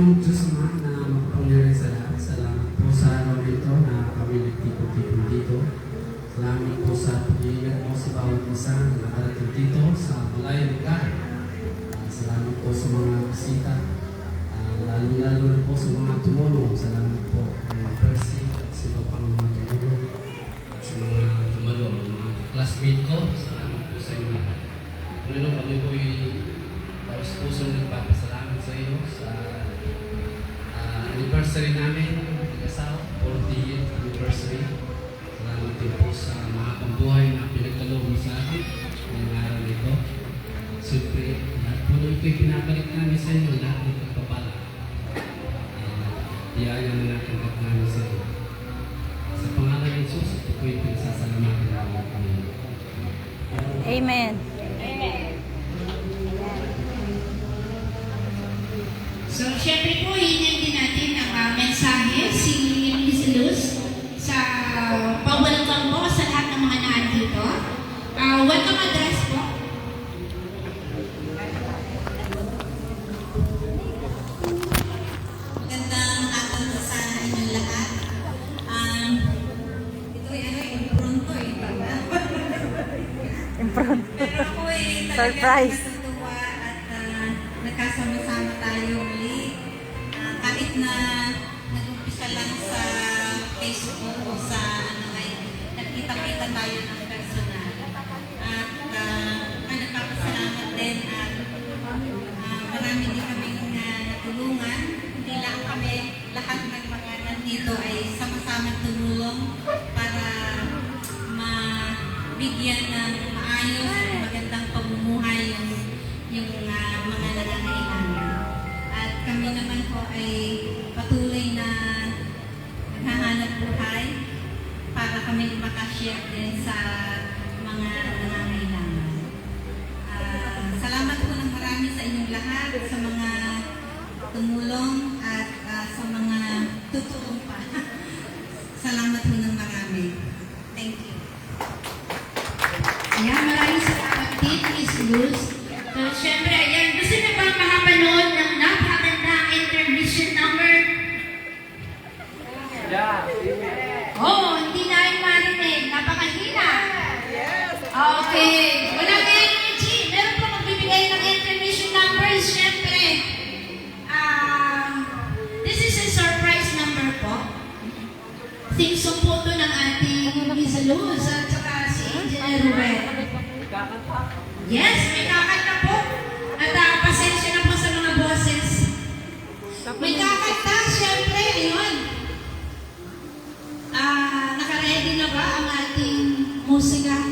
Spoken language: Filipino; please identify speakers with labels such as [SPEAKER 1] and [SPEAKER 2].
[SPEAKER 1] Panginoong Diyos Ama na makapangyarihan sa lahat. Salamat po sa araw nito na kami nagtipon-tipon dito. Salamat po sa pag-iingat mo sa bawat isa na nakarating dito sa malayong lugar. Salamat po sa mga bisita. Lalo-lalo na po sa mga tumulong. Salamat po ng Percy at sila pang mga tumulong. At sa mga tumulong, mga classmate ko. Salamat po sa inyo. Panginoon, kami po'y tapos pusong nagpapasalamat sa iyo sa anniversary namin, nag-asawa, 40th anniversary. Salamat din po sa mga pambuhay na pinagkaloob mo sa akin ngayong araw nito. Siyempre, lahat po na ito'y pinabalik namin sa inyo, lahat ng pagpapala. Iyayan na natin lahat namin sa iyo. Sa pangalan ng Jesus, ito po'y pinagsasalamatan namin kami.
[SPEAKER 2] Amen.
[SPEAKER 3] So, syempre po, hinyan din natin ang mensahe si Miss Luz sa pag-welcome po sa lahat ng mga naandito. Welcome address po.
[SPEAKER 4] Magandang hapon po sa inyong lahat. Ito ay impronto eh. Pero ako talagang
[SPEAKER 2] Surprise.
[SPEAKER 4] natutuwa at nagkasama-sama tayo muli. Kahit na nag-umpisa lang sa Facebook o sa ay nagkita-kita tayo ng personal. At nagpapasalamat din at marami din kaming natulungan. Hindi lang kami, lahat ng mga nandito ay sama-sama tumulong para mabigyan ng maayos at magandang pamumuhay yung mga nangangailangan. At kami naman po ay patuloy na naghahanap buhay para kami makashare din sa mga nangangailangan. Salamat po ng marami sa inyong lahat, sa mga tumulong at sa mga tutulong pa. Salamat po ng marami. Thank you.
[SPEAKER 3] Ayan, maraming salamat din, Miss Luz. So, syempre, ayan, gusto na bang makapanood ng napakagandang intermission number? Oh, hindi na yung marinig. Napakahina. Okay. Walang energy. Meron po magbibigay ng intermission numbers, syempre. This is a surprise number po. Theme song po to ng ating Miss Luz at saka si Engineer Ruel. Yes, may kakanta po. At pasensya na po sa mga boses. May kakanta, syempre, ayun. Naka-ready na ba ang ating musika?